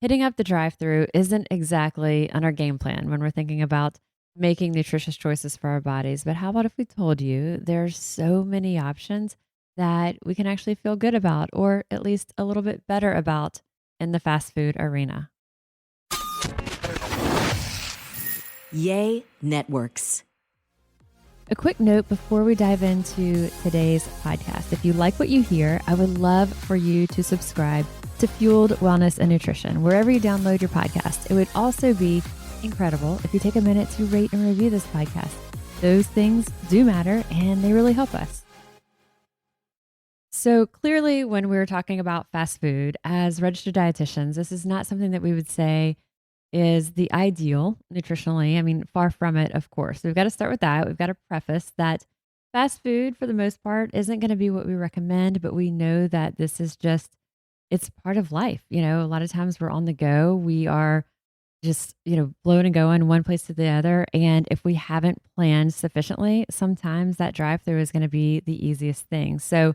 hitting up the drive-through isn't exactly on our game plan when we're thinking about making nutritious choices for our bodies. But how about if we told you there's so many options that we can actually feel good about, or at least a little bit better about in the fast food arena? Yay Networks. A quick note before we dive into today's podcast. If you like what you hear, I would love for you to subscribe to Fueled Wellness and Nutrition, wherever you download your podcast. It would also be incredible if you take a minute to rate and review this podcast. Those things do matter and they really help us. So clearly, when we're talking about fast food as registered dietitians, this is not something that we would say is the ideal nutritionally. I mean, far from it, of course. So we've got to start with that. We've got to preface that fast food, for the most part, isn't going to be what we recommend, but we know that this is just, it's part of life. You know, a lot of times we're on the go. We are just, blowing and going one place to the other. And if we haven't planned sufficiently, sometimes that drive-through is going to be the easiest thing. So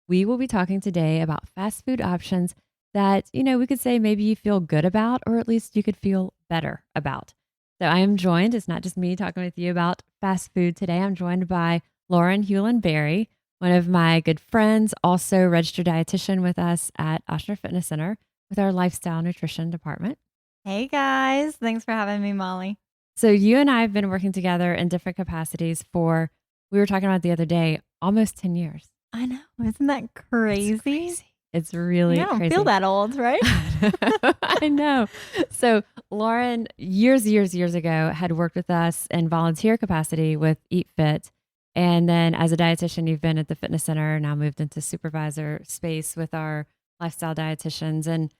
we will be talking today about fast food options that, we could say maybe you feel good about, or at least you could feel better about. So I am joined, it's not just me talking with you about fast food today. I'm joined by Lauren Hewlin-Berry, one of my good friends, also registered dietitian with us at Oshner Fitness Center with our lifestyle nutrition department. Hey guys, thanks for having me, Molly. So you and I have been working together in different capacities for, we were talking about the other day, almost 10 years. I know. Isn't that crazy? It's really I don't crazy. feel that old, right? I know. So Lauren, years ago, had worked with us in volunteer capacity with Eat Fit. And then as a dietitian, you've been at the fitness center, now moved into supervisor space with our lifestyle dietitians. And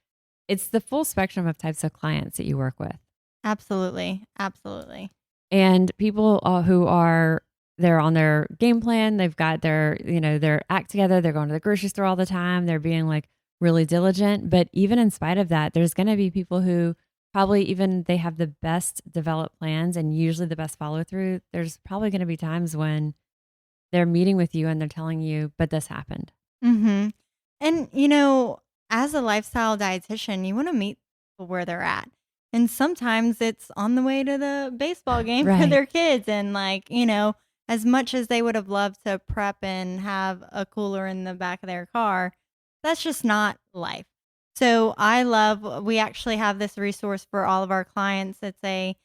it's the full spectrum of types of clients that you work with. Absolutely. And people who are, they're on their game plan. They've got their act together. They're going to the grocery store all the time. They're being like really diligent. But even in spite of that, there's going to be people who probably even they have the best developed plans and usually the best follow through. There's probably going to be times when they're meeting with you and they're telling you, but this happened. Mm-hmm. And, as a lifestyle dietitian, you want to meet people where they're at. And sometimes it's on the way to the baseball game for Right. their kids. And as much as they would have loved to prep and have a cooler in the back of their car, that's just not life. So we actually have this resource for all of our clients. It's a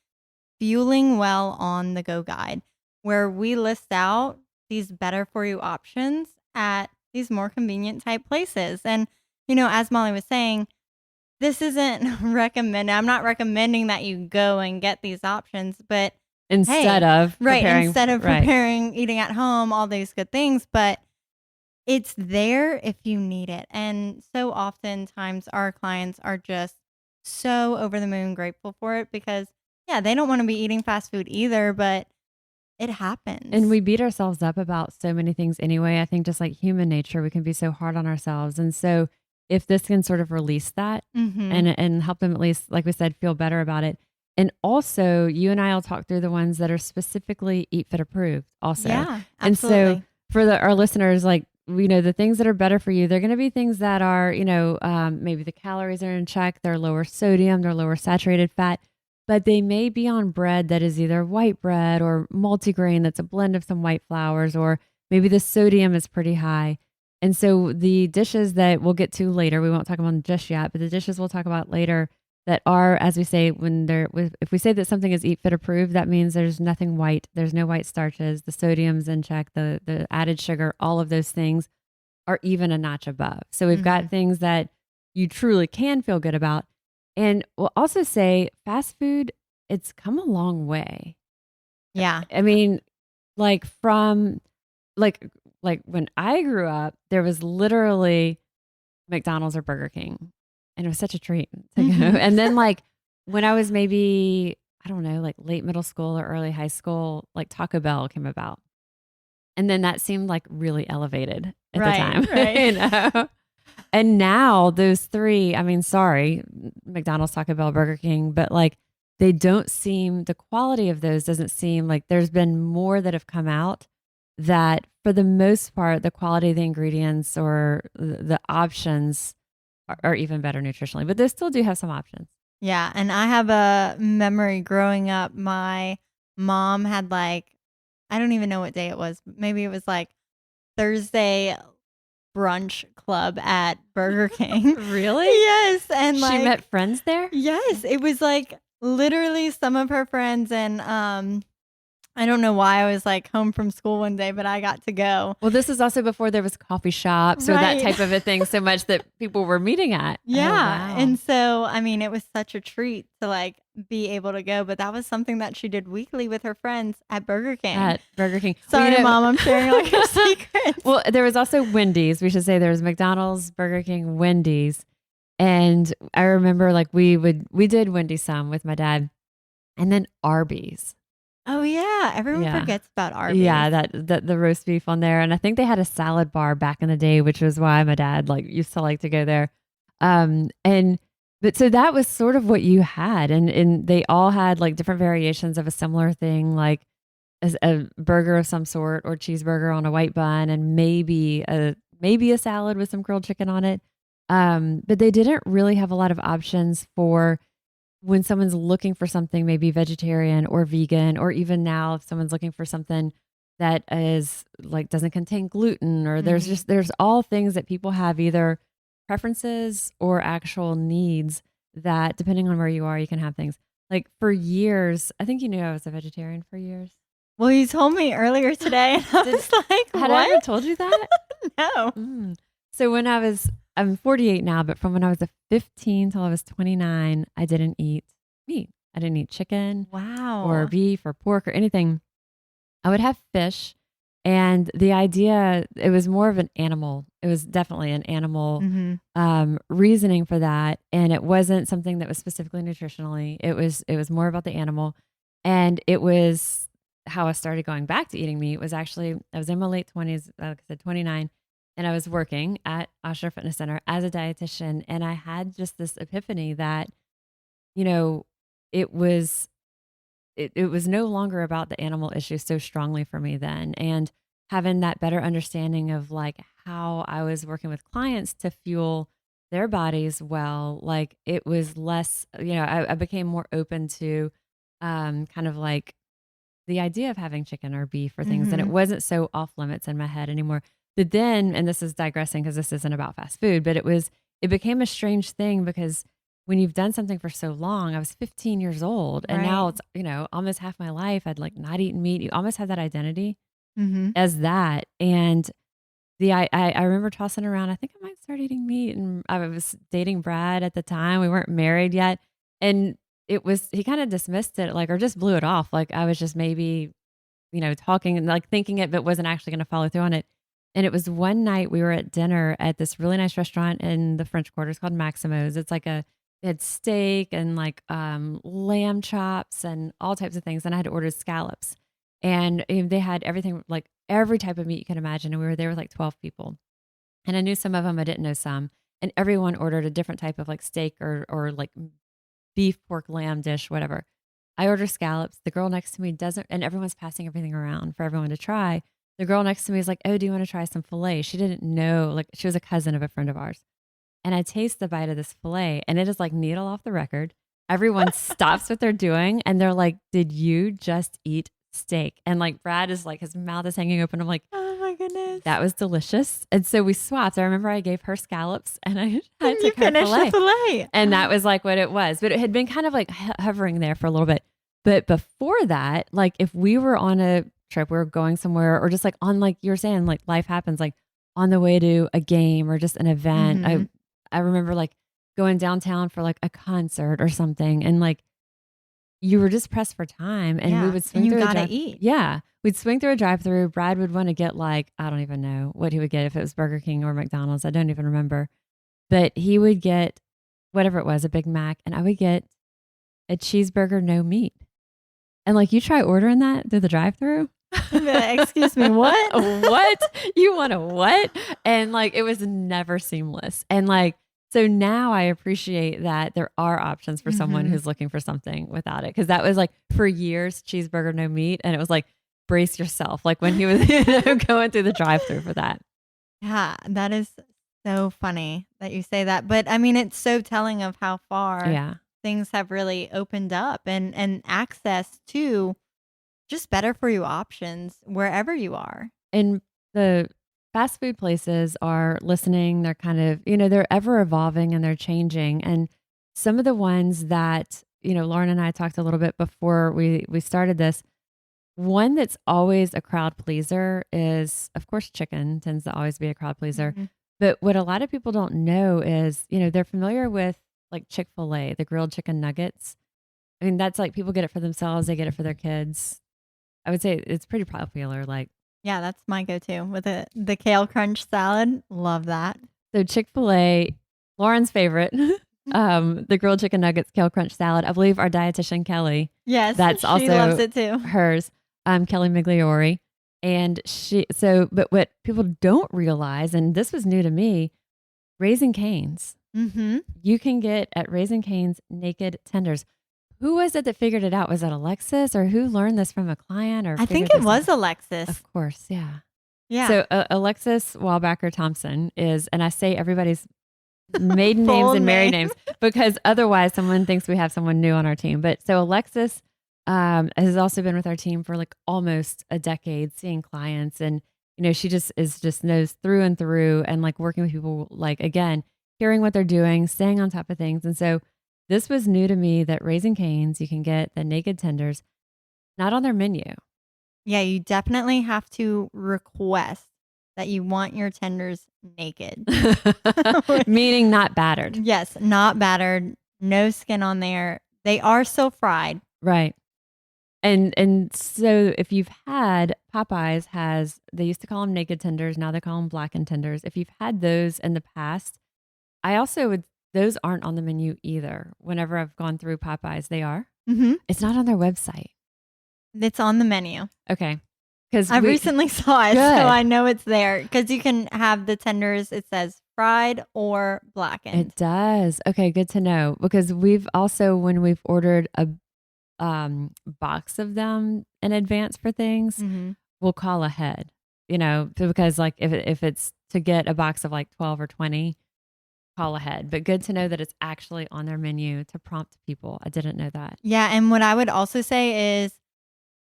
Fueling Well on the Go guide, where we list out these better for you options at these more convenient type places. And, as Molly was saying, this isn't recommended. I'm not recommending that you go and get these options, but Instead of preparing, eating at home, all these good things, but it's there if you need it. And so oftentimes our clients are just so over the moon grateful for it because, they don't want to be eating fast food either, but it happens. And we beat ourselves up about so many things anyway. I think just like human nature, we can be so hard on ourselves. And so if this can sort of release that and help them at least, like we said, feel better about it. And also, you and I will talk through the ones that are specifically Eat Fit approved also. Yeah, absolutely. And so for our listeners, like, the things that are better for you, they're going to be things that are, maybe the calories are in check, they're lower sodium, they're lower saturated fat, but they may be on bread that is either white bread or multigrain that's a blend of some white flours, or maybe the sodium is pretty high. And so the dishes that we'll get to later, we won't talk about them just yet, but the dishes we'll talk about later that are, as we say, if we say that something is Eat Fit approved, that means there's nothing white, there's no white starches, the sodium's in check, the added sugar, all of those things are even a notch above. So we've got things that you truly can feel good about. And we'll also say fast food, it's come a long way. Yeah. I mean, like from like when I grew up, there was literally McDonald's or Burger King. And it was such a treat to go. And then like when I was maybe, I don't know, like late middle school or early high school, like Taco Bell came about. And then that seemed like really elevated at the time. Right. And now those three, I mean, sorry, McDonald's, Taco Bell, Burger King, but like they don't seem, the quality of those doesn't seem like there's been more that have come out that for the most part, the quality of the ingredients or the options are even better nutritionally, but they still do have some options. Yeah, and I have a memory growing up. My mom had like, I don't even know what day it was. Maybe it was like Thursday brunch club at Burger King. Really? Yes, and She like, met friends there? yes, it was like literally some of her friends, and I don't know why I was like home from school one day, but I got to go. Well, this is also before there was coffee shops or that Right. type of a thing so much that people were meeting at. Oh, Yeah. wow. And so, I mean, it was such a treat to like be able to go, but that was something that she did weekly with her friends at Burger King. At Burger King. Sorry, Well, Mom, I'm sharing all your secrets. Well, there was also Wendy's. We should say there was McDonald's, Burger King, Wendy's. And I remember like we did Wendy's some with my dad, and then Arby's. Oh, yeah. Everyone Yeah. forgets about Arby's. Yeah, that the roast beef on there. And I think they had a salad bar back in the day, which was why my dad like used to like to go there. And but so that was sort of what you had. And they all had like different variations of a similar thing, like a burger of some sort or cheeseburger on a white bun and maybe a salad with some grilled chicken on it. But they didn't really have a lot of options for when someone's looking for something maybe vegetarian or vegan, or even now if someone's looking for something that is like doesn't contain gluten, or there's all things that people have either preferences or actual needs that depending on where you are, you can have things. Like for years, I think you knew I was a vegetarian for years. Well, you told me earlier today, and I Did- was like, Had I ever what? told you that? No. So I'm 48 now, but from when I was 15 till I was 29, I didn't eat meat. I didn't eat chicken Wow. or beef or pork or anything. I would have fish. And the idea, it was more of an animal. It was definitely an animal reasoning for that. And it wasn't something that was specifically nutritionally. It was more about the animal. And it was how I started going back to eating meat was actually, I was in my late 20s, like I said, 29, and I was working at Osher Fitness Center as a dietitian. And I had just this epiphany that, you know, it was it was no longer about the animal issue so strongly for me then. And having that better understanding of like how I was working with clients to fuel their bodies well, like it was less, I became more open to kind of like the idea of having chicken or beef or things. And it wasn't so off limits in my head anymore. But then, and this is digressing because this isn't about fast food, but it became a strange thing because when you've done something for so long, I was 15 years old and now Right. it's, almost half my life. I'd like not eaten meat. You almost have that identity Mm-hmm. as that. And I remember tossing around, I think I might start eating meat. And I was dating Brad at the time. We weren't married yet. And he kind of dismissed it like, or just blew it off. Like I was just maybe, talking and like thinking it, but wasn't actually going to follow through on it. And it was one night we were at dinner at this really nice restaurant in the French Quarter. It's called Maximo's. It's like it had steak and like lamb chops and all types of things. And I had ordered scallops. And they had everything, like every type of meat you can imagine. And we were there with like 12 people. And I knew some of them, I didn't know some. And everyone ordered a different type of like steak or like beef, pork, lamb dish, whatever. I order scallops. The girl next to me doesn't, and everyone's passing everything around for everyone to try. The girl next to me is like, "Oh, do you want to try some filet?" She didn't know, like, she was a cousin of a friend of ours. And I taste the bite of this filet, and it is like needle off the record. Everyone stops what they're doing, and they're like, "Did you just eat steak?" And like, Brad is like, his mouth is hanging open. I'm like, Oh my goodness. that was delicious. And so we swapped. I remember I gave her scallops, and I You took her finished filet. the filet. And that was like what it was. But it had been kind of like hovering there for a little bit. But before that, like if we were on a trip, we were going somewhere or just like on, like you're saying, like life happens, like on the way to a game or just an event. Mhm. I remember like going downtown for like a concert or something. And like you were just pressed for time and we Yeah, would and swing you through a gotta drive. eat. Yeah. We'd swing through a drive through. Brad would want to get like, I don't even know what he would get if it was Burger King or McDonald's. I don't even remember. But he would get whatever it was, a Big Mac, and I would get a cheeseburger, no meat. And like you try ordering that through the drive-through. Excuse me, what? What? You want a what? And like it was never seamless. And like so now I appreciate that there are options for someone Mhm. who's looking for something without it. Cause that was like for years, cheeseburger, no meat. And it was like brace yourself. Like when he was going through the drive-through for that. Yeah, that is So funny that you say that. But I mean, it's so telling of how far Yeah. things have really opened up and access to just better for you options wherever you are. And the fast food places are listening. They're kind of, they're ever evolving and they're changing. And some of the ones that, Lauren and I talked a little bit before we started this. One that's always a crowd pleaser is, of course, chicken tends to always be a crowd pleaser. Mhm. But what a lot of people don't know is, they're familiar with like Chick-fil-A, the grilled chicken nuggets. I mean, that's like people get it for themselves, they get it for their kids. I would say it's pretty popular. Like, Yeah, that's my go-to with the kale crunch salad. Love that. so Chick-fil-A, Lauren's favorite, the grilled chicken nuggets, kale crunch salad. I believe our dietitian Kelly, Yes, that's she loves also it too. hers, Kelly Migliori. And but what people don't realize, and this was new to me, Raising Cane's. Mhm. You can get at Raising Cane's naked tenders. Who was it that figured it out? Was it Alexis or who learned this from a client or I think figured it this out? was Alexis. Of course, yeah. Yeah. So Alexis Wallbacker Thompson is, and I say everybody's maiden names Full and married name. names because otherwise someone thinks we have someone new on our team. But so Alexis has also been with our team for like almost a decade, seeing clients, and she just knows through and through, and like working with people, like again, hearing what they're doing, staying on top of things. And so this was new to me that Raising Cane's, you can get the naked tenders, not on their menu. Yeah, you definitely have to request that you want your tenders naked. Meaning not battered. Yes, not battered, no skin on there. They are still fried. Right. And so if you've had Popeyes has, they used to call them naked tenders, now they call them blackened tenders. If you've had those in the past, I also would, those aren't on the menu either. Whenever I've gone through Popeyes, they are. Mhm. It's not on their website. It's on the menu. Okay. Because I recently saw it, so Good. I know it's there. Because you can have the tenders, it says fried or blackened. It does. Okay, good to know. Because we've also, when we've ordered a box of them in advance for things, Mhm. we'll call ahead. Because like if it's to get a box of like 12 or 20, call ahead. But good to know that it's actually on their menu to prompt people. I didn't know that. Yeah, and what I would also say is,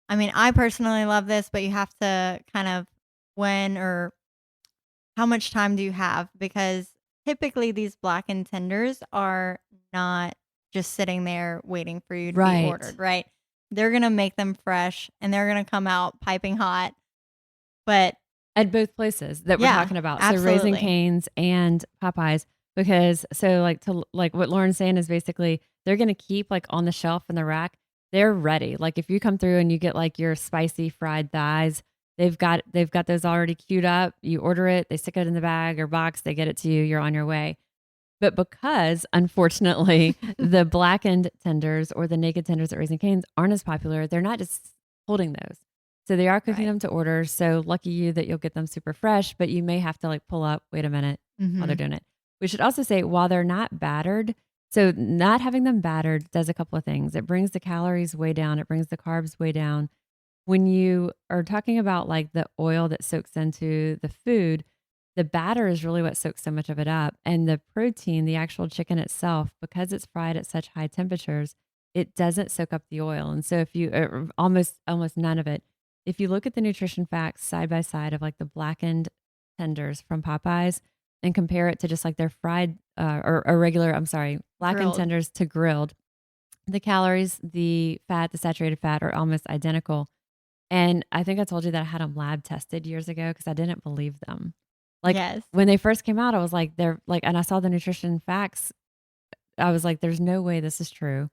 I mean, I personally love this, but you have to kind of when or how much time do you have? Because typically these blackened tenders are not just sitting there waiting for you to be Right. ordered, right? They're going to make them fresh and they're going to come out piping hot. But At both places that we're yeah, talking about. So Raising absolutely. Cane's and Popeyes, because so like what Lauren's saying is basically they're gonna keep like on the shelf in the rack. They're ready. Like if you come through and you get like your spicy fried thighs, they've got those already queued up. You order it, they stick it in the bag or box, they get it to you, you're on your way. But because unfortunately the blackened tenders or the naked tenders at Raising Cane's aren't as popular, they're not just holding those. So they are cooking Right. them to order. So lucky you that you'll get them super fresh, but you may have to like pull up, wait a minute, while they're Mhm. doing it. We should also say while they're not battered, so not having them battered does a couple of things. It brings the calories way down, it brings the carbs way down. When you are talking about like the oil that soaks into the food, the batter is really what soaks so much of it up. And the protein, the actual chicken itself, because it's fried at such high temperatures, it doesn't soak up the oil. And so if you almost none of it. If you look at the nutrition facts side by side of like the blackened tenders from Popeyes and compare it to just like their fried or regular, I'm sorry, blackened Grilled. tenders to grilled, the calories, the fat, the saturated fat are almost identical. And I think I told you that I had them lab tested years ago because I didn't believe them. Like Yes. when they first came out, I was like, they're like, and I saw the nutrition facts. I was like, there's no way this is true.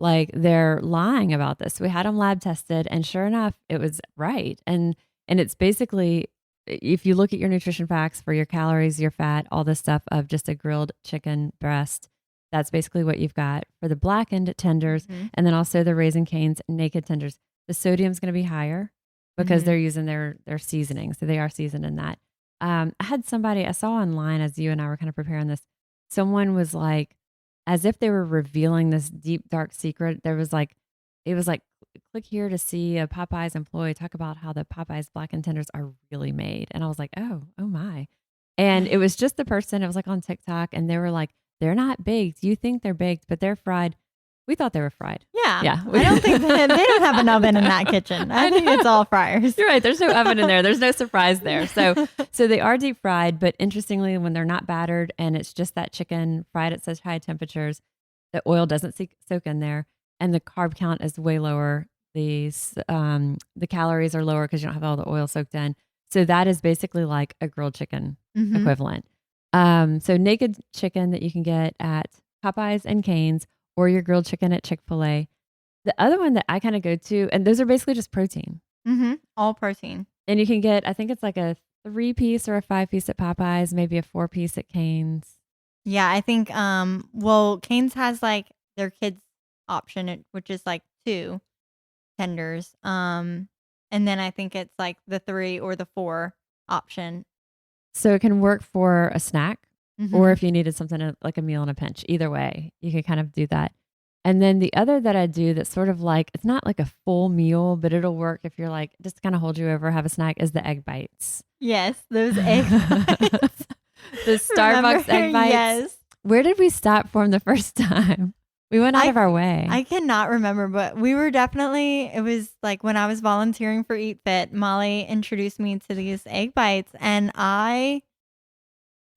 Like they're lying about this. We had them lab tested, and sure enough, it was right. And it's basically, if you look at your nutrition facts for your calories, your fat, all this stuff of just a grilled chicken breast, that's basically what you've got for the blackened tenders, Mhm. and then also the Raising Cane's naked tenders. The sodium's going to be higher because Mhm. they're using their seasoning, so they are seasoned in that. I had somebody I saw online as you and I were kind of preparing this. Someone was like, as if they were revealing this deep dark secret. There was like, it was like, click here to see a Popeyes employee talk about how the Popeyes blackened tenders are really made. And I was like, oh my. And it was just the person, it was like on TikTok, and they were like, they're not baked. You think they're baked, but they're fried. We thought they were fried. Yeah. Yeah. I don't think they don't have an oven in that kitchen. I think it's all fryers. You're right. There's no oven in there. There's no surprise there. So they are deep fried, but interestingly, when they're not battered and it's just that chicken fried at such high temperatures, the oil doesn't soak in there, and the carb count is way lower. The calories are lower because you don't have all the oil soaked in. So that is basically like a grilled chicken equivalent. So naked chicken that you can get at Popeyes and Cane's, or your grilled chicken at Chick-fil-A. The other one that I kind of go to, and those are basically just protein. All protein. And you can get, I think it's like a 3-piece or a 5-piece at Popeyes, maybe a 4-piece at Cane's. Yeah, I think Cane's has like their kids option, which is like 2 tenders. And then I think it's like the 3 or the 4 option. So it can work for a snack, or if you needed something like a meal in a pinch. Either way, you could kind of do that. And then the other that I do that's sort of like, it's not like a full meal, but it'll work if you're like, just kind of hold you over, have a snack, is the egg bites. Yes, those egg bites. The Starbucks egg bites. Yes. Where did we stop for them the first time? We went out of our way. I cannot remember, but we were definitely, it was like when I was volunteering for Eat Fit, Molly introduced me to these egg bites, and I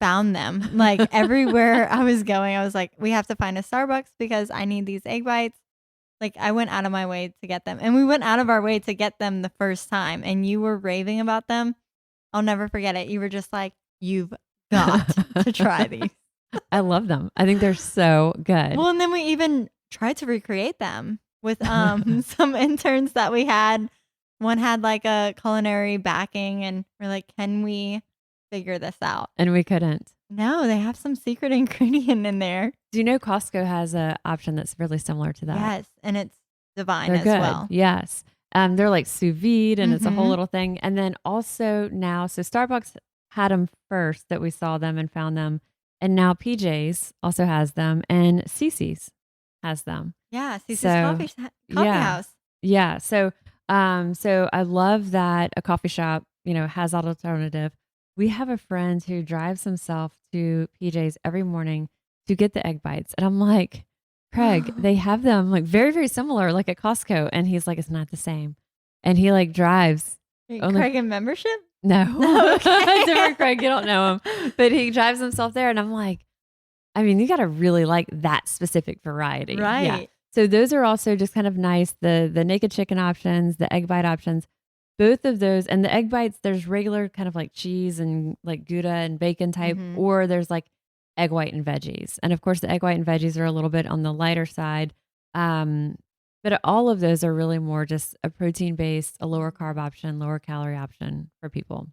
found them like everywhere I was going. I was like, we have to find a Starbucks because I need these egg bites. Like I went out of my way to get them, and we went out of our way to get them the first time, and you were raving about them. I'll never forget it. You were just like, you've got to try these. I love them. I think they're so good. Well, and then we even tried to recreate them with some interns that we had. One had like a culinary backing, and we're like, can we figure this out? And we couldn't. No, they have some secret ingredient in there. Do you know Costco has an option that's really similar to that? Yes, and it's divine They're as good. well. Yes. They're like sous vide, and it's a whole little thing. And then also now, so Starbucks had them first that we saw them and found them. And now PJ's also has them, and Cece's has them. Yeah, Cece's So, coffee yeah. house. Yeah. So I love that a coffee shop, has that alternative. We have a friend who drives himself to PJ's every morning to get the egg bites. And I'm like, Craig, they have them like very, very similar, like at Costco. And he's like, it's not the same. And he like drives. Craig in membership? No. Okay. Different Craig, you don't know him. But he drives himself there. And I'm like, I mean, you got to really like that specific variety. Right. Yeah. So those are also just kind of nice. The naked chicken options, the egg bite options, both of those. And the egg bites, there's regular kind of like cheese and like Gouda and bacon type, or there's like egg white and veggies. And of course, the egg white and veggies are a little bit on the lighter side. But all of those are really more just a protein-based, a lower carb option, lower calorie option for people.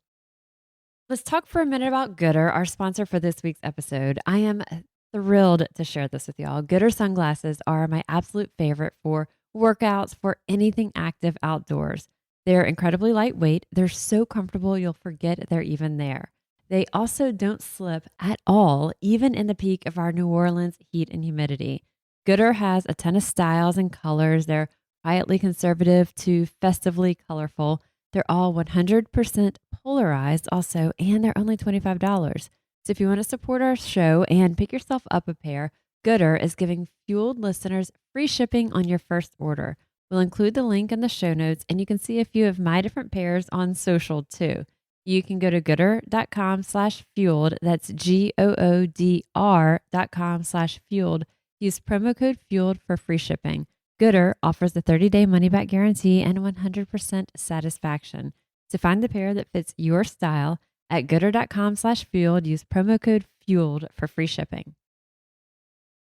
Let's talk for a minute about Goodr, our sponsor for this week's episode. I am thrilled to share this with y'all. Goodr sunglasses are my absolute favorite for workouts, for anything active outdoors. They're incredibly lightweight. They're so comfortable, you'll forget they're even there. They also don't slip at all, even in the peak of our New Orleans heat and humidity. Goodr has a ton of styles and colors. They're quietly conservative to festively colorful. They're all 100% polarized also, and they're only $25. So if you want to support our show and pick yourself up a pair, Goodr is giving Fueled listeners free shipping on your first order. We'll include the link in the show notes, and you can see a few of my different pairs on social too. You can go to goodr.com/fueled. That's GOODR.com/fueled. Use promo code FUELED for free shipping. Goodr offers a 30-day money-back guarantee and 100% satisfaction. To find the pair that fits your style at goodr.com/fueled, use promo code FUELED for free shipping.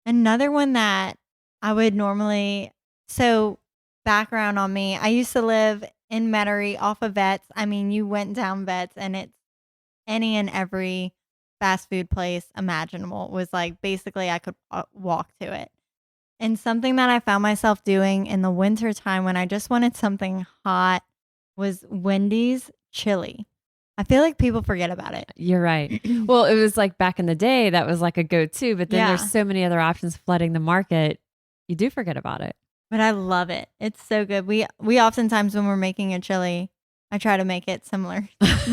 Another one that I would normally, so background on me, I used to live in Metairie off of Vets. I mean, you went down Vets and it's any and every fast food place imaginable. It was like basically I could walk to it. And something that I found myself doing in the winter time when I just wanted something hot was Wendy's chili. I feel like people forget about it. You're right. Well, it was like back in the day, that was like a go-to, but then there's so many other options flooding the market. You do forget about it. But I love it. It's so good. We oftentimes when we're making a chili, I try to make it similar,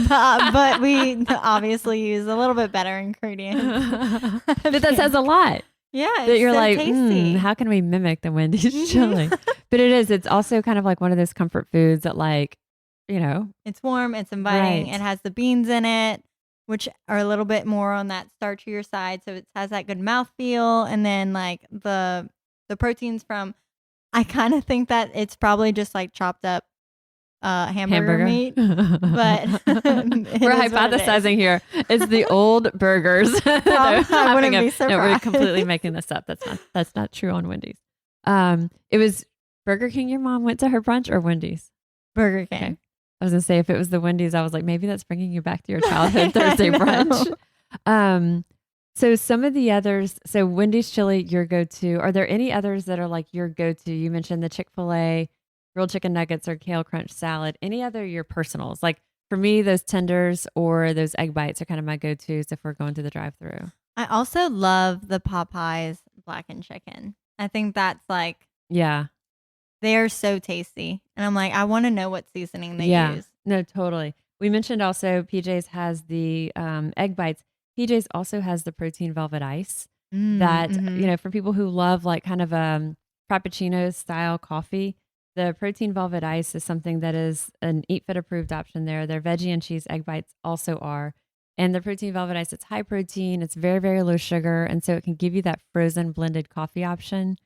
but we obviously use a little bit better ingredients. But that says a lot. Yeah, That it's you're so like, tasty. how can we mimic the Wendy's chili? But it is. It's also kind of like one of those comfort foods that, like, It's warm, it's inviting, right. it has the beans in it, which are a little bit more on that starchier side, so it has that good mouthfeel, and then, like, the proteins from I kinda think that it's probably just, like, chopped up, hamburger meat, but it We're is what it is. hypothesizing here. It's the old burgers. I wouldn't be No, we're surprised. completely making this up. That's not true on Wendy's. It was Burger King your mom went to her brunch, or Wendy's? Burger King. Okay. I was gonna say, if it was the Wendy's, I was like, maybe that's bringing you back to your childhood Thursday brunch. So some of the others, so Wendy's chili, your go-to. Are there any others that are like your go-to? You mentioned the Chick-fil-A grilled chicken nuggets or kale crunch salad. Any other your personals? Like for me, those tenders or those egg bites are kind of my go-tos if we're going to the drive-through. I also love the Popeyes blackened chicken. I think that's like, Yeah. they are so tasty. And I'm like, I want to know what seasoning they use. No, totally. We mentioned also PJ's has the egg bites. PJ's also has the protein velvet ice that, for people who love like kind of Frappuccino style coffee, the protein velvet ice is something that is an Eat Fit approved option there. Their veggie and cheese egg bites also are. And the protein velvet ice, it's high protein, it's very, very low sugar. And so it can give you that frozen blended coffee option,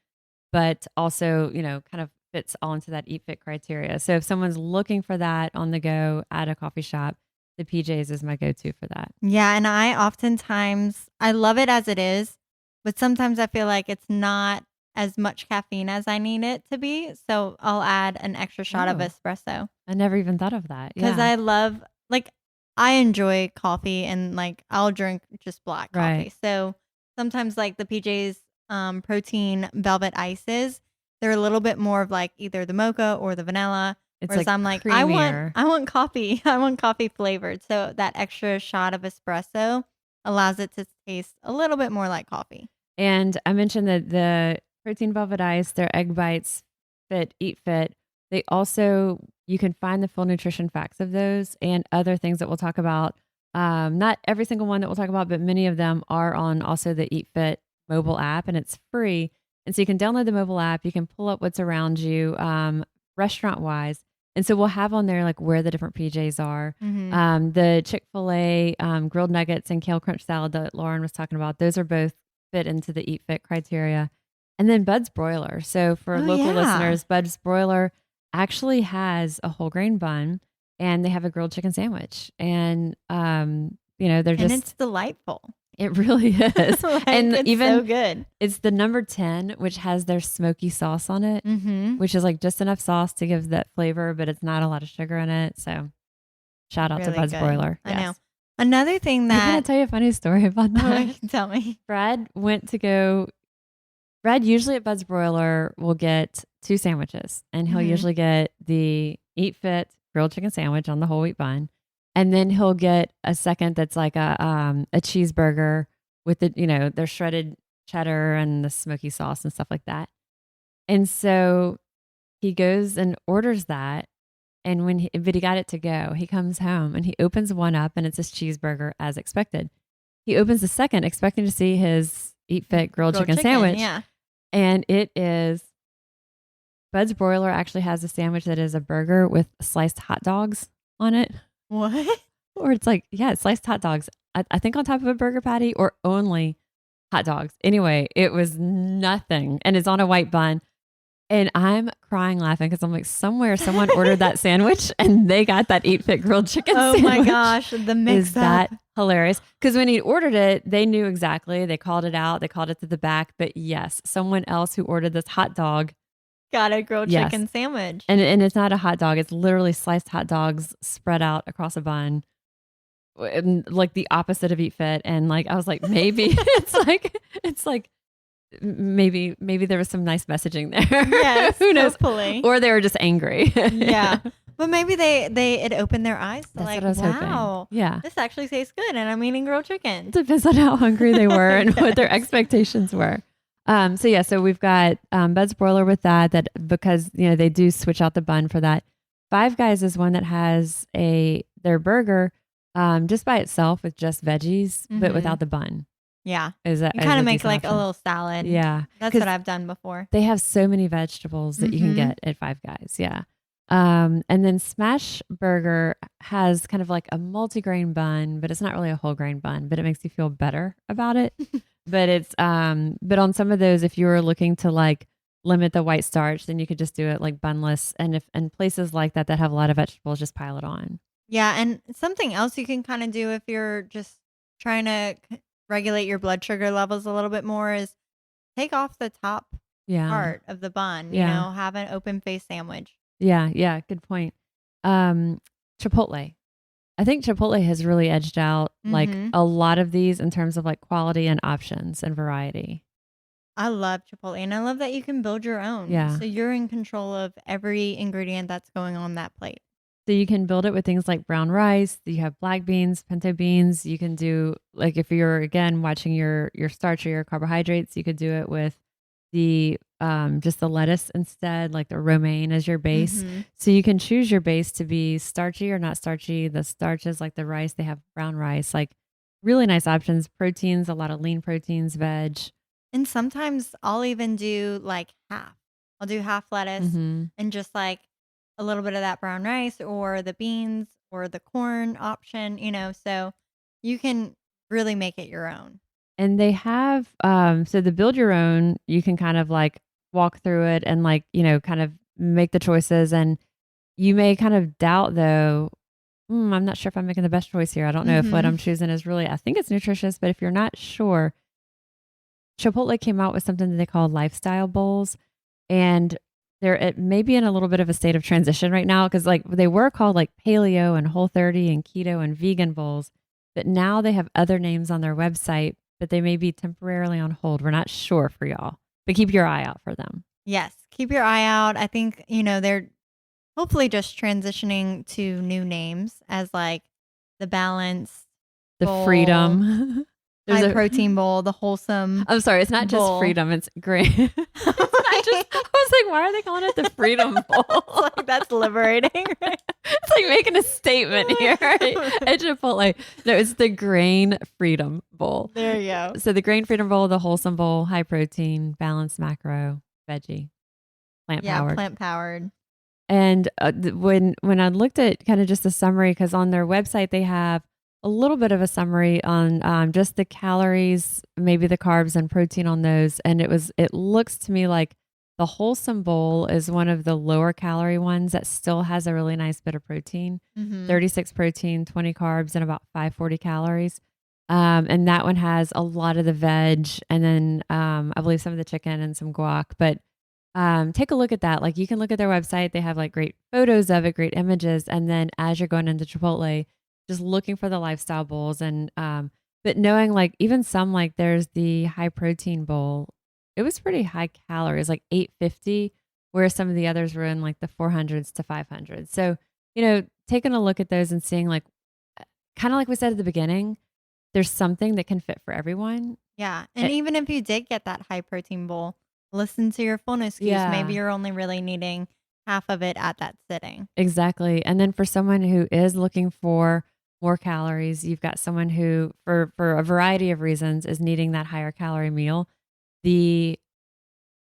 but also, kind of fits all into that Eat Fit criteria. So if someone's looking for that on the go at a coffee shop, the PJ's is my go-to for that. Yeah, and I love it as it is, but sometimes I feel like it's not as much caffeine as I need it to be. So I'll add an extra shot of espresso. I never even thought of that. Because Yeah. I love, like, I enjoy coffee and like I'll drink just black coffee. Right. So sometimes like the PJ's protein velvet ices, they're a little bit more of like either the mocha or the vanilla. It's Whereas like I'm like, creamier. I want coffee. I want coffee flavored. So that extra shot of espresso allows it to taste a little bit more like coffee. And I mentioned that the protein velvet ice, their egg bites Eat Fit. They also, you can find the full nutrition facts of those and other things that we'll talk about. Not every single one that we'll talk about, but many of them are on also the Eat Fit mobile app, and it's free. And so you can download the mobile app. You can pull up what's around you, restaurant wise. And so we'll have on there like where the different PJs are. The Chick-fil-A grilled nuggets and kale crunch salad that Lauren was talking about, those are both fit into the Eat Fit criteria. And then Bud's Broiler. So for local listeners, Bud's Broiler actually has a whole grain bun and they have a grilled chicken sandwich. And, they're just. And it's delightful. It really is. And it's even so good. It's the number 10, which has their smoky sauce on it, which is like just enough sauce to give that flavor, but it's not a lot of sugar in it. So shout out to Bud's Broiler. I know. Another thing that. I'm going to tell you a funny story about that. Tell me. Brad usually at Bud's Broiler will get 2 sandwiches, and he'll usually get the Eat Fit grilled chicken sandwich on the whole wheat bun. And then he'll get a second that's like a cheeseburger with their shredded cheddar and the smoky sauce and stuff like that. And so he goes and orders that. And but he got it to go. He comes home and he opens one up and it's his cheeseburger as expected. He opens the second expecting to see his Eat Fit grilled chicken sandwich. Yeah. And it is Bud's Broiler actually has a sandwich that is a burger with sliced hot dogs on it. What? Or it's like, sliced hot dogs. I think on top of a burger patty or only hot dogs. Anyway, it was nothing. And it's on a white bun. And I'm crying laughing because I'm like, somewhere someone ordered that sandwich and they got that Eat Fit grilled chicken sandwich. Oh my gosh, the mix Is that hilarious? Because when he ordered it, they knew exactly. They called it out. They called it to the back. But yes, someone else who ordered this hot dog got a grilled chicken sandwich. And it's not a hot dog. It's literally sliced hot dogs spread out across a bun. And like the opposite of Eat Fit. And like, I was like, maybe it's like maybe there was some nice messaging there. Yes, who knows? hopefully. Or they were just angry. Yeah. But maybe it opened their eyes to That's like, what I was wow, hoping. Yeah. this actually tastes good and I'm eating grilled chicken. Depends on how hungry they were and what their expectations were. So we've got Bud's Broiler with that because they do switch out the bun for that. Five Guys is one that has their burger just by itself with just veggies, but Mhm. without the bun. Yeah. You Is kind a of make decent like a option. little salad. Yeah, That's what because I've done before. they have so many vegetables that you can Mhm. get at Five Guys. Yeah. And then Smash Burger has kind of like a multigrain bun, but it's not really a whole grain bun, but it makes you feel better about it. But but on some of those, if you were looking to like limit the white starch, then you could just do it like bunless. And if and places like that that have a lot of vegetables, just pile it on. Yeah, and something else you can kind of do if you're just trying to regulate your blood sugar levels a little bit more is take off the top Yeah. part of the bun, Yeah. have an open face sandwich. Yeah. Yeah. Good point. Um, Chipotle. I think Chipotle has really edged out like Mhm. a lot of these in terms of like quality and options and variety. I love Chipotle and I love that you can build your own. Yeah. So you're in control of every ingredient that's going on that plate. So you can build it with things like brown rice, you have black beans, pinto beans. You can do like if you're again watching your starch or your carbohydrates, you could do it with the just the lettuce instead, like the romaine as your base. Mhm. So you can choose your base to be starchy or not starchy. The starches like the rice, they have brown rice, like really nice options, proteins, a lot of lean proteins, veg. And sometimes I'll even do like half. I'll do half lettuce Hmm. and just like a little bit of that brown rice or the beans or the corn option, so you can really make it your own. And they have so the build your own, you can kind of like walk through it and like, kind of make the choices and you may kind of doubt though, I'm not sure if I'm making the best choice here. I don't know if what Mhm. I'm choosing is really I think it's nutritious, but if you're not sure, Chipotle came out with something that they call lifestyle bowls and they're it may be in a little bit of a state of transition right now because like they were called like paleo and whole 30 and keto and vegan bowls, but now they have other names on their website, but they may be temporarily on hold. We're not sure for y'all, but keep your eye out for them. Yes, keep your eye out. I think, they're hopefully just transitioning to new names as like the balanced The bowl, freedom. There's high a protein bowl, the wholesome I'm sorry, it's not just bowl. freedom, it's great. It's not just I was like, why are they calling it the freedom It's bowl? like that's liberating, right? It's like making a statement here at Chipotle. No, it's the grain freedom bowl. There you go. So the grain freedom bowl, the wholesome bowl, high protein, balanced macro, veggie, plant Yeah, powered. plant powered. And when I looked at kind of just a summary, because on their website they have a little bit of a summary on just the calories, maybe the carbs and protein on those, and it looks to me like the wholesome bowl is one of the lower calorie ones that still has a really nice bit of protein, Mhm. 36 protein, 20 carbs, and about 540 calories. And that one has a lot of the veg, and then I believe some of the chicken and some guac, but take a look at that. Like you can look at their website. They have like great photos of it, great images. And then as you're going into Chipotle, just looking for the lifestyle bowls and, but knowing like even some, like there's the high protein bowl, it was pretty high calories, like 850, whereas some of the others were in like the 400s to 500s. So, taking a look at those and seeing like, kind of like we said at the beginning, there's something that can fit for everyone. Yeah, and It, even if you did get that high protein bowl, listen to your fullness cues. Maybe yeah. you're only really needing half of it at that sitting. Exactly. And then for someone who is looking for more calories, you've got someone who for a variety of reasons is needing that higher calorie meal. The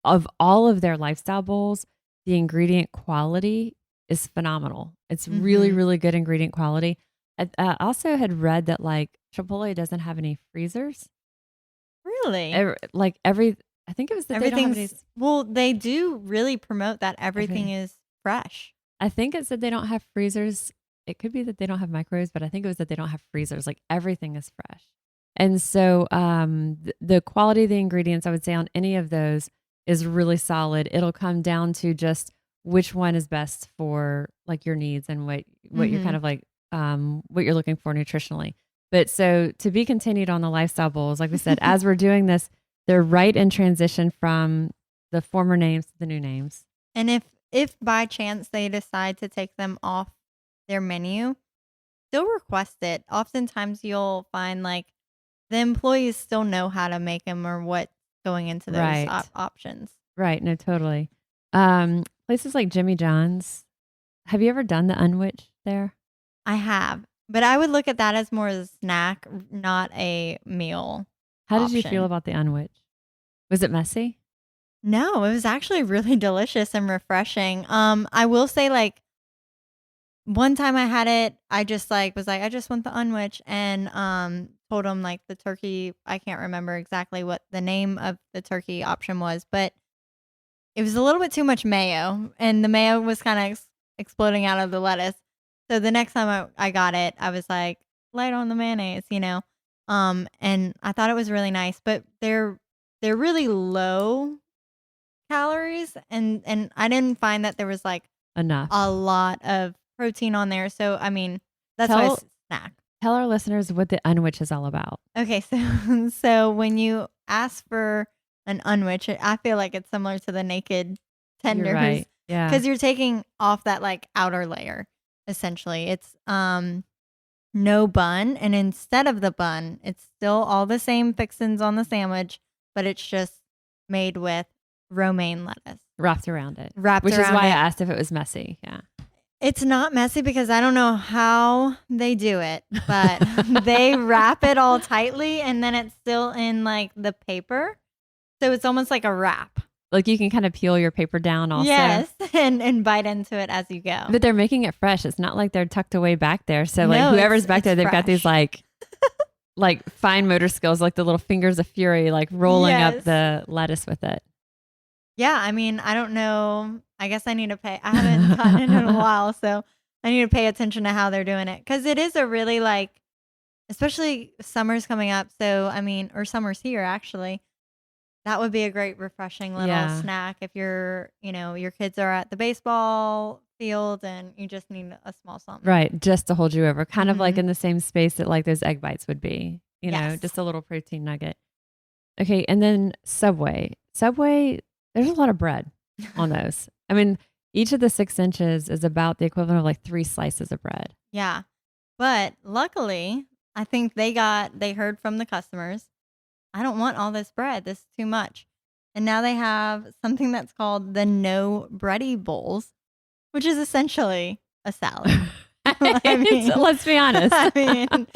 of all of their lifestyle bowls, the ingredient quality is phenomenal. It's really Mhm. really good ingredient quality. I also had read that like Chipotle doesn't have any freezers. Really? Like every I think it was that they don't have any Everything's well, they do really promote that everything every is fresh. I think it said they don't have freezers. It could be that they don't have microwaves, but I think it was that they don't have freezers. Like everything is fresh. And so the quality of the ingredients, I would say on any of those is really solid. It'll come down to just which one is best for like your needs and what you're kind Mhm. of like what you're looking for nutritionally. But so to be continued on the lifestyle bowls, like we said, as we're doing this, they're right in transition from the former names to the new names. And if by chance they decide to take them off their menu, still request it. Oftentimes you'll find like the employees still know how to make them or what's going into those Right. options. Right. No, totally. Places like Jimmy John's, Have you ever done the unwich there? I have, but I would look at that as more as a snack, not a meal How did you feel option. about the unwich? Was it messy? No, it was actually really delicious and refreshing. I will say, like, one time I had it, I just like was like, I just want the unwich, and told them like the turkey. I can't remember exactly what the name of the turkey option was, but it was a little bit too much mayo, and the mayo was kind of exploding out of the lettuce. So the next time I got it, I was like, light on the mayonnaise, you know. And I thought it was really nice, but they're really low calories, and I didn't find that there was like Enough. a lot of protein on there. So I mean, that's why Tell it's a snack. tell our listeners what the unwich is all about. Okay, so so when you ask for an unwich, I feel like it's similar to the naked You're tenders right. Yeah. because you're taking off that like outer layer. Essentially, it's no bun, and instead of the bun, it's still all the same fixins on the sandwich, but it's just made with romaine lettuce Wrapped around it. wrapped Which is why around I it. asked if it was messy. Yeah. It's not messy because I don't know how they do it, but they wrap it all tightly and then it's still in like the paper. So it's almost like a wrap. Like you can kind of peel your paper down also. Yes, and bite into it as you go. But they're making it fresh. It's not like they're tucked away back there. So like No, whoever's back it's there, they've got these fresh. like fine motor skills, like the little fingers of fury, like rolling up Yes. the lettuce with it. Yeah, I mean, I don't know. I guess I need to pay. I haven't gotten it in a while, so I need to pay attention to how they're doing it because it is a really like, especially summer's coming up. So I mean, or summer's here actually. That would be a great refreshing little Yeah. snack if your kids are at the baseball field and you just need a small something. Right. Just to hold you over. Kind of like Mhm. in the same space that like those egg bites would be, Yes. just a little protein nugget. Okay. And then Subway. Subway, there's a lot of bread on those. I mean, each of the 6 inches is about the equivalent of like 3 slices of bread. Yeah. But luckily, I think they heard from the customers, I don't want all this bread. This is too much. And now they have something that's called the no bready bowls, which is essentially a salad. I mean, Let's be honest. I mean,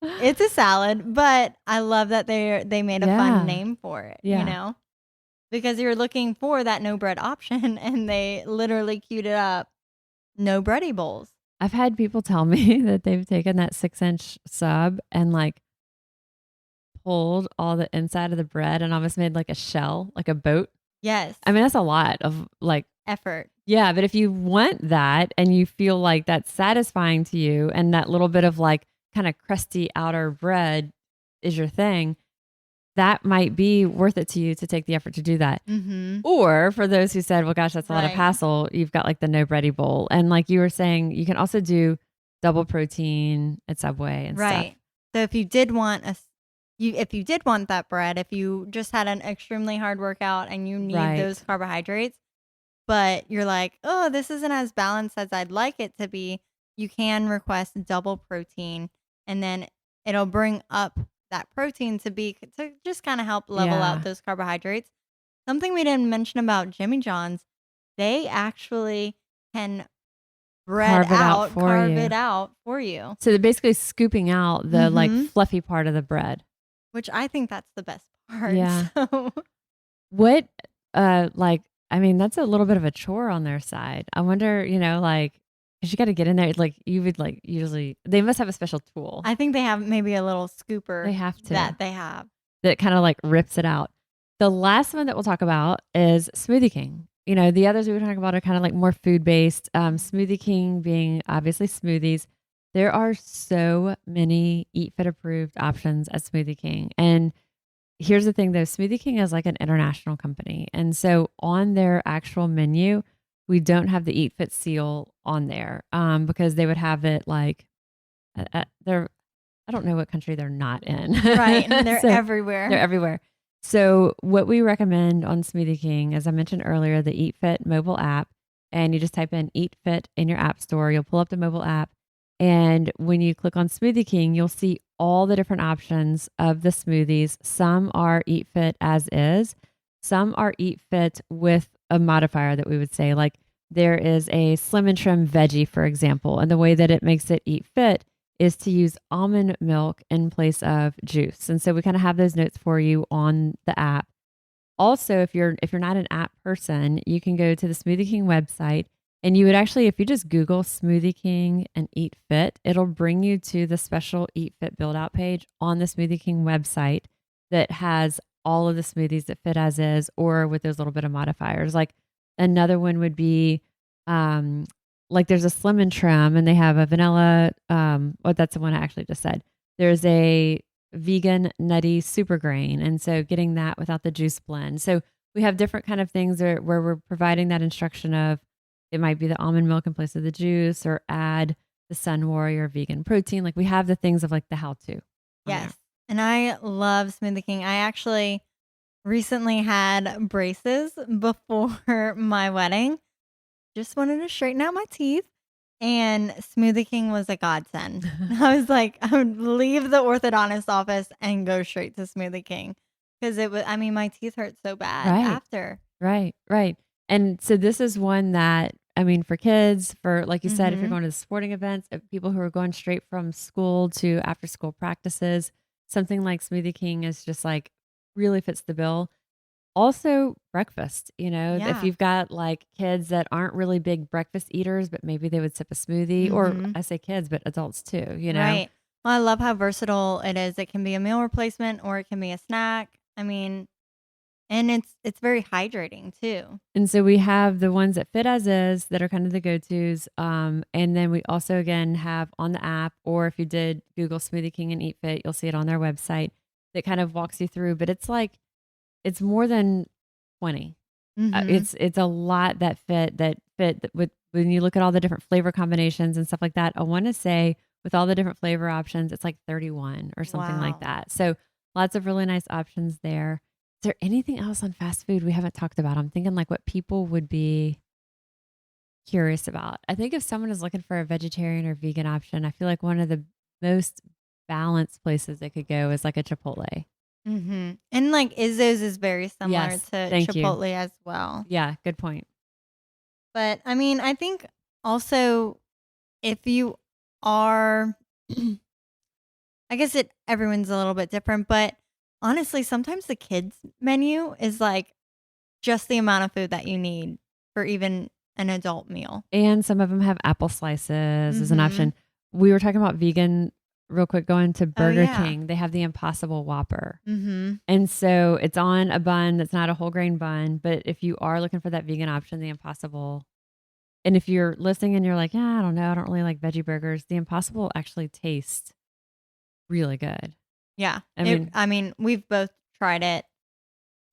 it's a salad, but I love that they made a Yeah. fun name for it, Yeah. because you're looking for that no bread option and they literally queued it up, no bready bowls. I've had people tell me that they've taken that 6 inch sub and like pulled all the inside of the bread and almost made like a shell, like a boat. Yes. I mean, that's a lot of like, Effort. yeah, but if you want that and you feel like that's satisfying to you and that little bit of like kind of crusty outer bread is your thing, that might be worth it to you to take the effort to do that. Mm-hmm. Or for those who said, well, gosh, that's a lot of Right. hassle, you've got like the no bready bowl. And like you were saying, you can also do double protein at Subway and Right. stuff. So if you did want if you did want that bread, if you just had an extremely hard workout and you need Right. those carbohydrates, but you're like, oh, this isn't as balanced as I'd like it to be, you can request double protein, and then it'll bring up that protein to just kind of help level Yeah. out those carbohydrates. Something we didn't mention about Jimmy John's, they actually can Carve carve you. it out for you, So they're basically scooping out the like Mhm. fluffy part of the bread. which I think that's the best part. Yeah. So, What, I mean, that's a little bit of a chore on their side. I wonder, like, because you got to get in there. Like, you would like usually, they must have a special tool. I think they have maybe a little scooper They have to. that they have. That kind of like rips it out. The last one that we'll talk about is Smoothie King. The others we were talking about are kind of like more food based. Smoothie King being obviously smoothies. There are so many Eat Fit approved options at Smoothie King. And here's the thing though, Smoothie King is like an international company. And so on their actual menu, we don't have the Eat Fit seal on there because they would have it like, they're, I don't know what country they're not in. Right. And they're So everywhere. they're everywhere. So what we recommend on Smoothie King, as I mentioned earlier, the Eat Fit mobile app, and you just type in Eat Fit in your app store. You'll pull up the mobile app. And when you click on Smoothie King, you'll see all the different options of the smoothies. Some are Eat Fit as is. Some are Eat Fit with a modifier that we would say, like there is a Slim and Trim veggie, for example, and the way that it makes it eat fit is to use almond milk in place of juice. And so we kind of have those notes for you on the app. Also, if you're not an app person, you can go to the Smoothie King website and you would actually, if you just Google Smoothie King and Eat Fit, it'll bring you to the special Eat Fit build out page on the Smoothie King website that has all of the smoothies that fit as is or with those little bit of modifiers. Like another one would be um like there's a Slim and Trim and they have a vanilla that's the one I actually just said. There's a vegan nutty super grain, and so getting that without the juice blend. So we have different kind of things where we're providing that instruction of it might be the almond milk in place of the juice or add the Sun Warrior vegan protein. Like we have the things of like the how to on there. Yes. And I love Smoothie King. I actually recently had braces before my wedding. Just wanted to straighten out my teeth. And Smoothie King was a godsend. I was like, I would leave the orthodontist office and go straight to Smoothie King because it was, I mean, my teeth hurt so bad Right. after. Right, right. And so this is one that, I mean, for kids, for like you said, if you're Mm-hmm. going to the sporting events, people who are going straight from school to after school practices, something like Smoothie King is just like really fits the bill. Also, breakfast, if Yeah. you've got like kids that aren't really big breakfast eaters, but maybe they would sip a smoothie, or Mm-hmm. I say kids, but adults too. Right. Well, I love how versatile it is. It can be a meal replacement or it can be a snack. I mean, and it's very hydrating too. And so we have the ones that fit as is that are kind of the go-tos. And then we also again have on the app, or if you did Google Smoothie King and Eat Fit, you'll see it on their website that kind of walks you through. But it's more than 20. Mm-hmm. It's a lot that fit with when you look at all the different flavor combinations and stuff like that. I want to say with all the different flavor options, it's like 31 or something like Wow. that. So lots of really nice options there. Is there anything else on fast food we haven't talked about? I'm thinking like what people would be curious about. I think if someone is looking for a vegetarian or vegan option, I feel like one of the most balanced places they could go is like a Chipotle. Mm-hmm. And like Izzo's is very similar Yes, to thank you. Chipotle as well. Yeah, good point. But I mean, I think also if you are, I guess everyone's a little bit different, but honestly, sometimes the kids menu is like just the amount of food that you need for even an adult meal. And some of them have apple slices as an Mm-hmm. option. We were talking about vegan real quick, going to Oh Burger yeah. King. They have the Impossible Whopper. Mm-hmm. And so it's on a bun that's not a whole grain bun, but if you are looking for that vegan option, the Impossible, and if you're listening and you're like, yeah, I don't know, I don't really like veggie burgers, the Impossible actually tastes really good. Yeah. I mean, I mean, we've both tried it,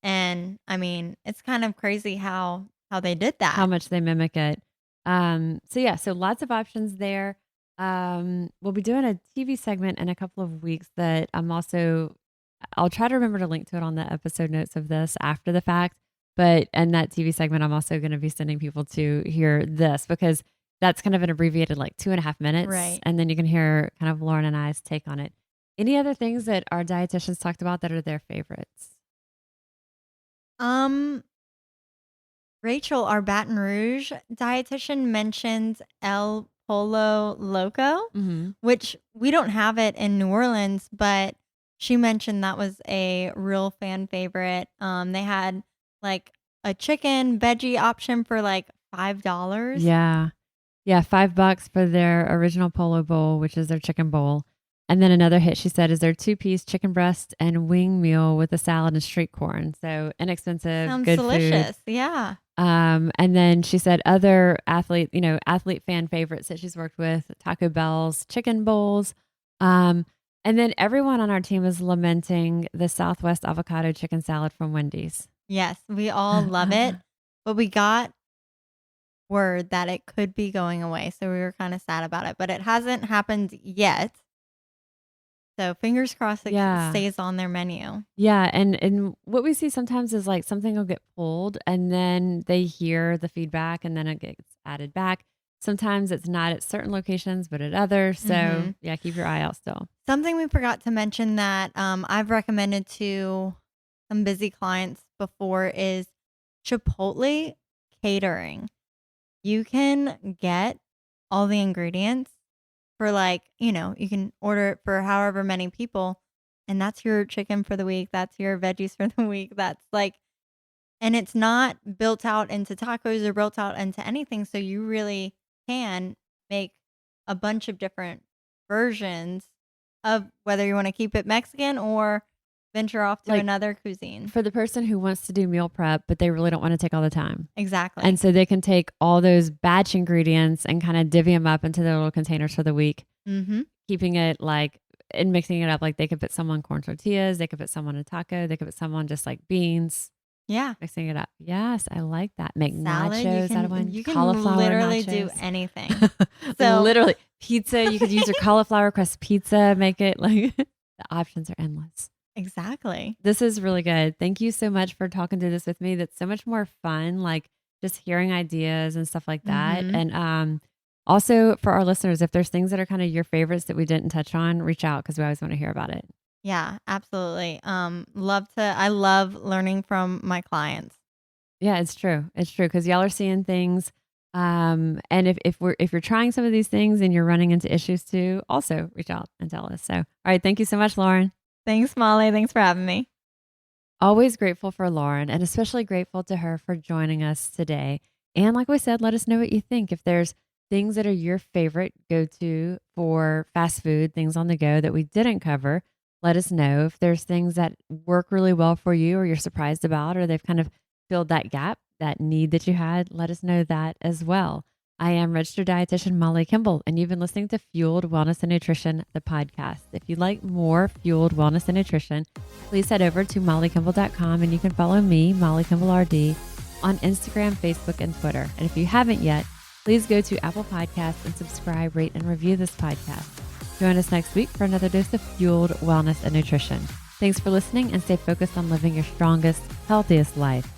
and I mean, it's kind of crazy how they did how that. much they mimic it. So yeah, so lots of options there. We'll be doing a TV segment in a couple of weeks that I'll try to remember to link to it on the episode notes of this after the fact. But in that TV segment, I'm also going to be sending people to hear this because that's kind of an abbreviated like 2.5 minutes. Right. And then you can hear kind of Lauren and I's take on it. Any other things that our dietitians talked about that are their favorites? Um, Rachel, our Baton Rouge dietitian, mentioned El Polo Loco, Mm-hmm. which we don't have it in New Orleans, but she mentioned that was a real fan favorite. They had like a chicken veggie option for like $5. Yeah. Yeah, $5 for their original polo bowl, which is their chicken bowl. And then another hit, she said, is their two-piece chicken breast and wing meal with a salad and street corn. So inexpensive, Sounds good food. delicious. Yeah. And then she said other athlete fan favorites that she's worked with, Taco Bell's chicken bowls. And then everyone on our team is lamenting the Southwest avocado chicken salad from Wendy's. Yes, we all love it, but we got word that it could be going away, so we were kind of sad about it, but it hasn't happened yet. So fingers crossed it Yeah. stays on their menu. Yeah, and what we see sometimes is like something will get pulled and then they hear the feedback and then it gets added back. Sometimes it's not at certain locations, but at others. So Hmm. yeah, keep your eye out still. Something we forgot to mention that I've recommended to some busy clients before is Chipotle catering. you can get all the ingredients for like, you can order it for however many people, and that's your chicken for the week. That's your veggies for the week. That's like, and it's not built out into tacos or built out into anything. So you really can make a bunch of different versions of whether you want to keep it Mexican or venture off to Like another cuisine. for the person who wants to do meal prep, but they really don't want to take all the time. Exactly. And so they can take all those batch ingredients and kind of divvy them up into their little containers for the week, Mm-hmm. keeping it like and mixing it up. Like they could put some on corn tortillas, they could put some on a taco, they could put some on just like beans, Yeah. mixing it up. Yes, I like that. Make Salad, nachos out of one. you can Cauliflower literally do nachos. anything. So Literally pizza. You could use your cauliflower crust pizza. Make it like the options are endless. exactly. This is really good. Thank you so much for talking through this with me. That's so much more fun, like just hearing ideas and stuff like that. Mm-hmm. And also for our listeners, if there's things that are kind of your favorites that we didn't touch on, reach out because we always want to hear about it. Yeah, absolutely. I love learning from my clients. Yeah, it's true. It's true because y'all are seeing things. And if you're trying some of these things and you're running into issues too, also reach out and tell us. So, all right, thank you so much, Lauren. Thanks, Molly. Thanks for having me. Always grateful for Lauren and especially grateful to her for joining us today. And like we said, let us know what you think. If there's things that are your favorite go-to for fast food, things on the go that we didn't cover, let us know. If there's things that work really well for you or you're surprised about, or they've kind of filled that gap, that need that you had, let us know that as well. I am registered dietitian Molly Kimball, and you've been listening to Fueled Wellness and Nutrition, the podcast. If you'd like more Fueled Wellness and Nutrition, please head over to mollykimball.com and you can follow me, Molly Kimball RD, on Instagram, Facebook, and Twitter. And if you haven't yet, please go to Apple Podcasts and subscribe, rate, and review this podcast. Join us next week for another dose of Fueled Wellness and Nutrition. Thanks for listening and stay focused on living your strongest, healthiest life.